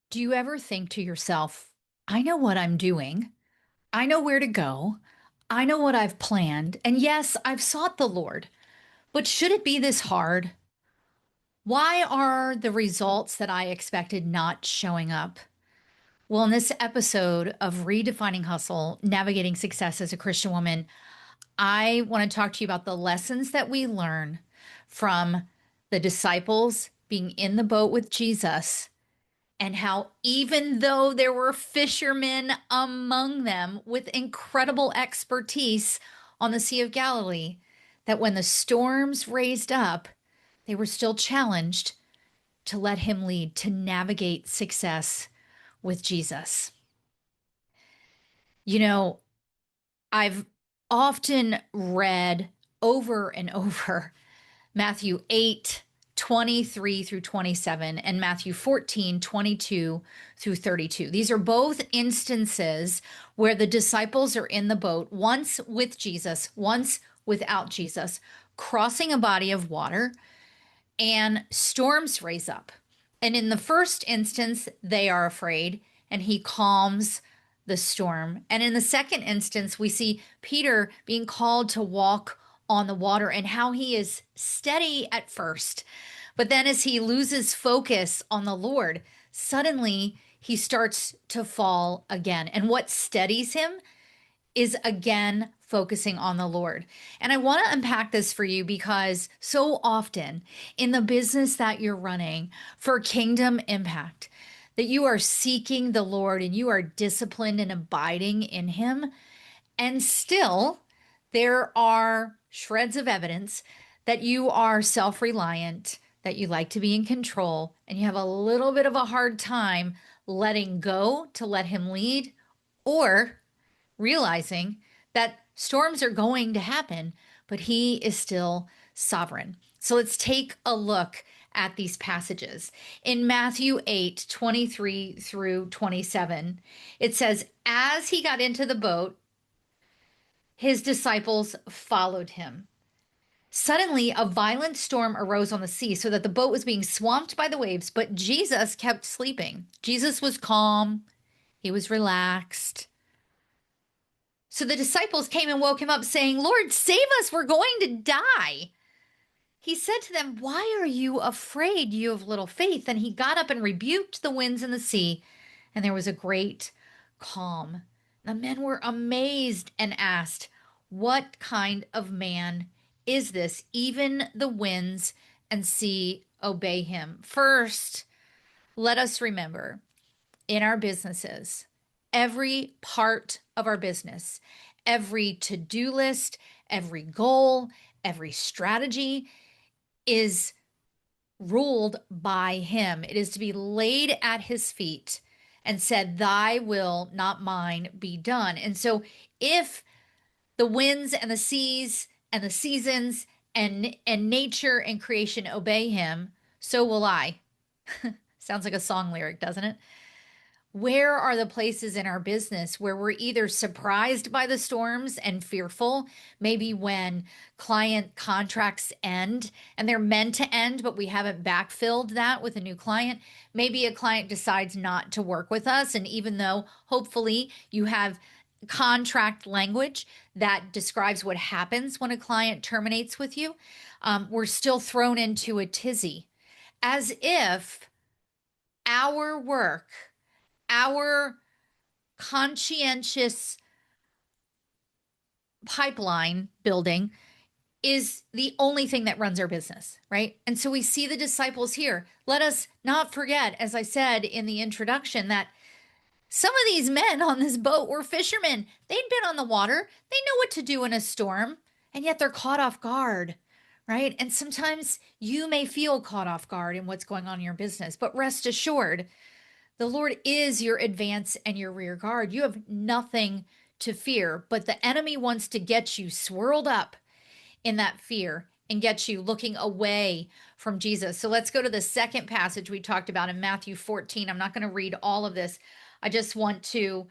Do you ever think to yourself, I know what I'm doing. I know where to go. I know what I've planned. And yes, I've sought the Lord, but should it be this hard? Why are the results that I expected not showing up? Well, in this episode of Redefining Hustle, Navigating Success as a Christian Woman, I want to talk to you about the lessons that we learn from the disciples being in the boat with Jesus and how even though there were fishermen among them with incredible expertise on the Sea of Galilee, that when the storms raised up, they were still challenged to let him lead, to navigate success with Jesus. You know, I've often read over and over Matthew 8:23 through 27, and Matthew 14:22 through 32. These are both instances where the disciples are in the boat, once with Jesus, once without Jesus, crossing a body of water, and storms raise up. And in the first instance, they are afraid, and he calms the storm. And in the second instance, we see Peter being called to walk on the water and how he is steady at first. But then, as he loses focus on the Lord, suddenly he starts to fall again. And what steadies him is again focusing on the Lord. And I want to unpack this for you because so often in the business that you're running for kingdom impact, that you are seeking the Lord and you are disciplined and abiding in Him. And still, there are shreds of evidence that you are self reliant, that you like to be in control, and you have a little bit of a hard time letting go to let Him lead, or realizing that storms are going to happen, but He is still sovereign. So let's take a look at these passages. In Matthew 8:23 through 27, it says, as he got into the boat, his disciples followed him. Suddenly, a violent storm arose on the sea so that the boat was being swamped by the waves, but Jesus kept sleeping. Jesus was calm, he was relaxed. So the disciples came and woke him up, saying, Lord, save us, we're going to die. He said to them, why are you afraid, you of little faith? And he got up and rebuked the winds and the sea, and there was a great calm. The men were amazed and asked, what kind of man is this? Even the winds and sea obey him. First, let us remember in our businesses, every part of our business, every to do list, every goal, every strategy is ruled by Him. It is to be laid at His feet and said, thy will, not mine, be done. And so, if the winds and the seas and the seasons and nature and creation obey Him, so will I. Sounds like a song lyric, doesn't it? Where are the places in our business where we're either surprised by the storms and fearful, maybe when client contracts end and they're meant to end, but we haven't backfilled that with a new client? Maybe a client decides not to work with us. And even though hopefully you have contract language that describes what happens when a client terminates with you, we're still thrown into a tizzy as if our work, our conscientious pipeline building is the only thing that runs our business, right? And so we see the disciples here. Let us not forget, as I said in the introduction, that some of these men on this boat were fishermen. They'd been on the water, they know what to do in a storm, and yet they're caught off guard, right? And sometimes you may feel caught off guard in what's going on in your business, but rest assured, the Lord is your advance and your rear guard. You have nothing to fear, but the enemy wants to get you swirled up in that fear and get you looking away from Jesus. So let's go to the second passage we talked about in Matthew 14. I'm not going to read all of this. I just want to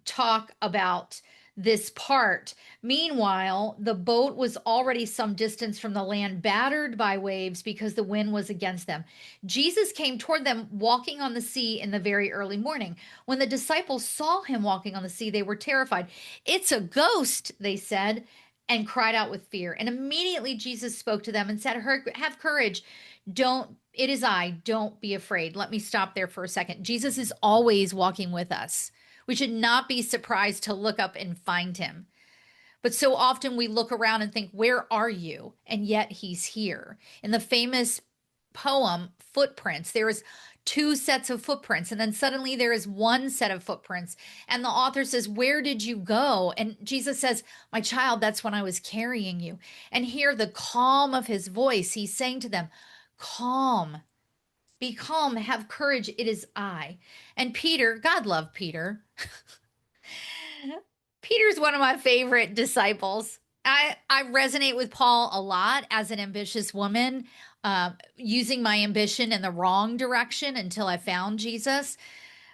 talk about this part. Meanwhile, the boat was already some distance from the land, battered by waves because the wind was against them. Jesus came toward them walking on the sea in the very early morning. When the disciples saw him walking on the sea, they were terrified. It's a ghost, they said, and cried out with fear. And immediately Jesus spoke to them and said, have courage. It is I. Don't be afraid. Let me stop there for a second. Jesus is always walking with us. We should not be surprised to look up and find him. But so often we look around and think, where are you? And yet he's here. In the famous poem, Footprints, there is two sets of footprints, and then suddenly there is one set of footprints. And the author says, where did you go? And Jesus says, my child, that's when I was carrying you. And hear the calm of his voice. He's saying to them, calm, be calm, have courage. It is I. And Peter, God love Peter. Peter's one of my favorite disciples. I resonate with Paul a lot as an ambitious woman, using my ambition in the wrong direction until I found Jesus.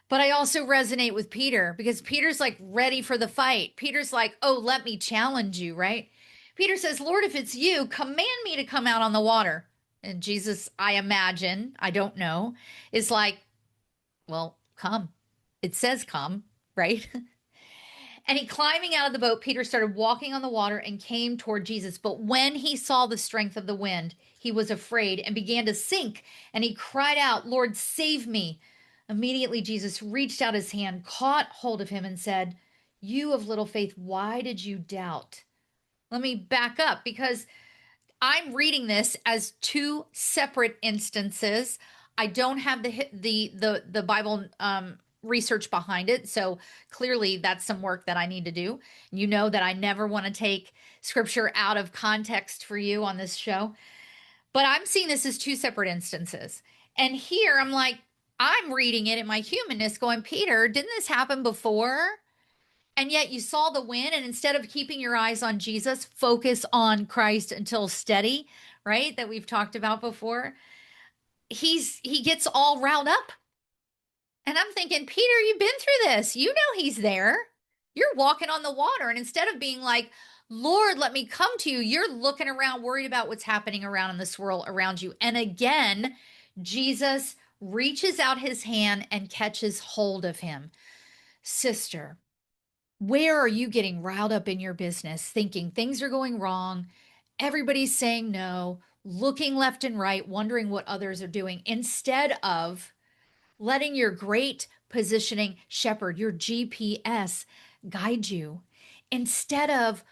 But I also resonate with Peter because Peter's like ready for the fight. Peter's like, oh, let me challenge you, right? Peter says, Lord, if it's you, command me to come out on the water. And Jesus, I imagine, I don't know, is like, well, come. It says come, right? And he climbing out of the boat, Peter started walking on the water and came toward Jesus. But when he saw the strength of the wind, he was afraid and began to sink. And he cried out, Lord, save me. Immediately, Jesus reached out his hand, caught hold of him, and said, you of little faith, why did you doubt? Let me back up because I'm reading this as two separate instances. I don't have the Bible research behind it, so clearly that's some work that I need to do. You know that I never want to take scripture out of context for you on this show, but I'm seeing this as two separate instances. And here I'm like, I'm reading it in my humanness, going, Peter, didn't this happen before? And yet you saw the wind, and instead of keeping your eyes on Jesus, focus on Christ until steady, right? That we've talked about before. He gets all riled up. And I'm thinking, Peter, you've been through this. You know he's there. You're walking on the water. And instead of being like, Lord, let me come to you, you're looking around, worried about what's happening around in this world around you. And again, Jesus reaches out his hand and catches hold of him. Sister, where are you getting riled up in your business, thinking things are going wrong? Everybody's saying no, looking left and right, wondering what others are doing, instead of letting your great positioning shepherd, your GPS, guide you, instead of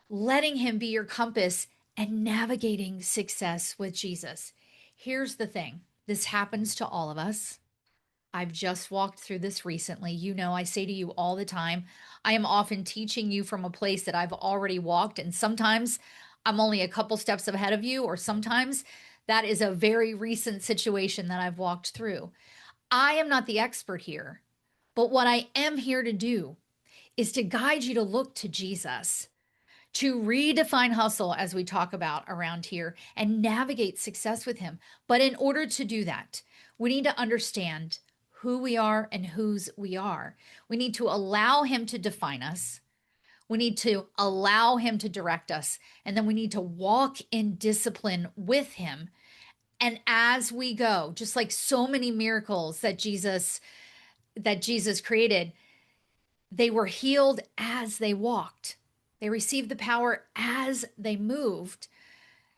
letting him be your compass and navigating success with Jesus. Here's the thing, this happens to all of us. I've just walked through this recently. You know, I say to you all the time, I am often teaching you from a place that I've already walked. And sometimes I'm only a couple steps ahead of you, or sometimes that is a very recent situation that I've walked through. I am not the expert here, but what I am here to do is to guide you to look to Jesus, to redefine hustle as we talk about around here and navigate success with him. But in order to do that, we need to understand who we are and whose we are. We need to allow him to define us. We need to allow him to direct us. And then we need to walk in discipline with him. And as we go, just like so many miracles that Jesus created, they were healed as they walked. They received the power as they moved.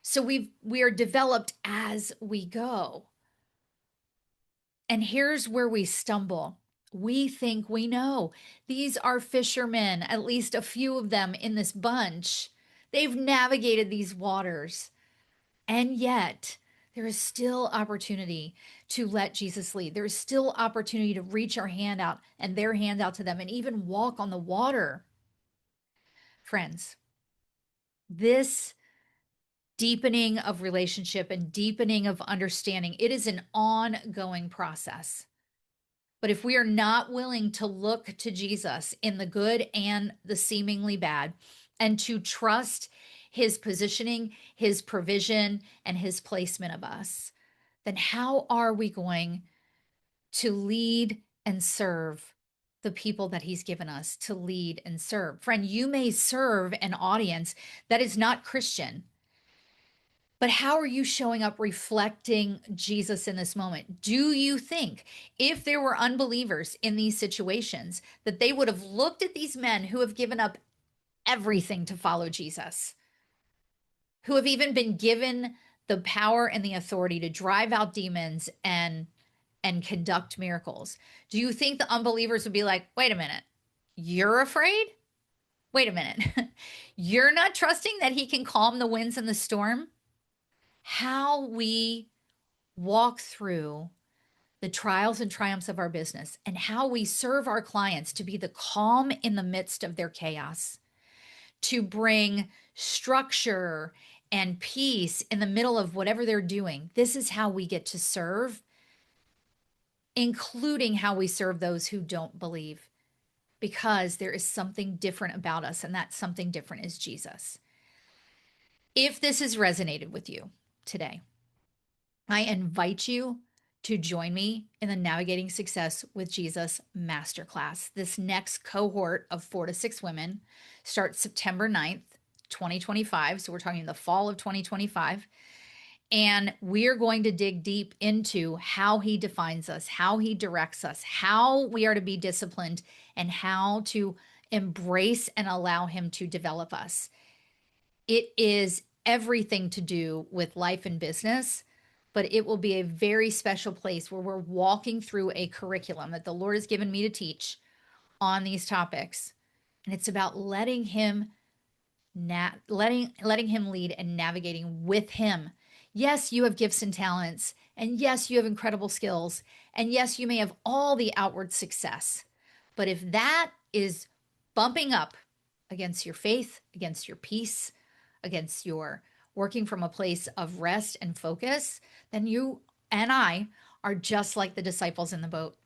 So we are developed as we go. And here's where we stumble. We think we know. These are fishermen, at least a few of them in this bunch. They've navigated these waters. And yet, there is still opportunity to let Jesus lead. There is still opportunity to reach our hand out and their hand out to them and even walk on the water. Friends, this deepening of relationship and deepening of understanding, it is an ongoing process. But if we are not willing to look to Jesus in the good and the seemingly bad, and to trust his positioning, his provision, and his placement of us, then how are we going to lead and serve the people that he's given us to lead and serve. Friend, you may serve an audience that is not Christian, but how are you showing up reflecting Jesus in this moment? Do you think if there were unbelievers in these situations that they would have looked at these men who have given up everything to follow Jesus, who have even been given the power and the authority to drive out demons and conduct miracles? Do you think the unbelievers would be like, "Wait a minute. You're afraid? Wait a minute. You're not trusting that he can calm the winds and the storm?" How we walk through the trials and triumphs of our business and how we serve our clients to be the calm in the midst of their chaos, to bring structure and peace in the middle of whatever they're doing. This is how we get to serve, including how we serve those who don't believe, because there is something different about us, and that something different is Jesus. If this has resonated with you today, I invite you to join me in the Navigating Success with Jesus Masterclass. This next cohort of 4 to 6 women starts September 9th, 2025. So we're talking the fall of 2025. And we're going to dig deep into how he defines us, how he directs us, how we are to be disciplined, and how to embrace and allow him to develop us. It is everything to do with life and business, but it will be a very special place where we're walking through a curriculum that the Lord has given me to teach on these topics. And it's about letting him lead and navigating with him. Yes, you have gifts and talents, and yes, you have incredible skills, and yes, you may have all the outward success. But if that is bumping up against your faith, against your peace, against your working from a place of rest and focus, then you and I are just like the disciples in the boat.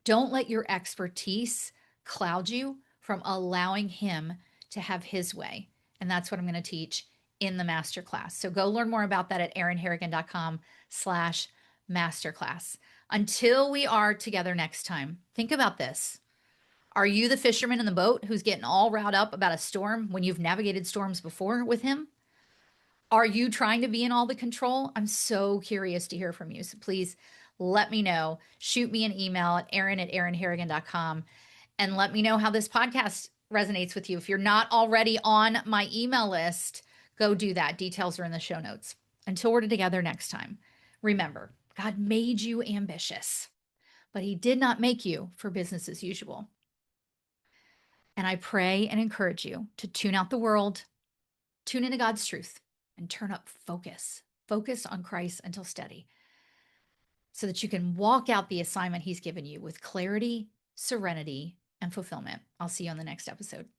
Don't let your expertise cloud you from allowing him to have his way. And that's what I'm going to teach in the masterclass. So go learn more about that at erinharrigan.com/masterclass. Until we are together next time, think about this. Are you the fisherman in the boat who's getting all riled up about a storm when you've navigated storms before with him? Are you trying to be in all the control? I'm so curious to hear from you. So please let me know. Shoot me an email at erin@erinharrigan.com and let me know how this podcast resonates with you. If you're not already on my email list, go do that. Details are in the show notes. Until we're together next time, remember, God made you ambitious, but he did not make you for business as usual. And I pray and encourage you to tune out the world, tune into God's truth, and turn up focus. Focus on Christ until steady, so that you can walk out the assignment he's given you with clarity, serenity, and fulfillment. I'll see you on the next episode.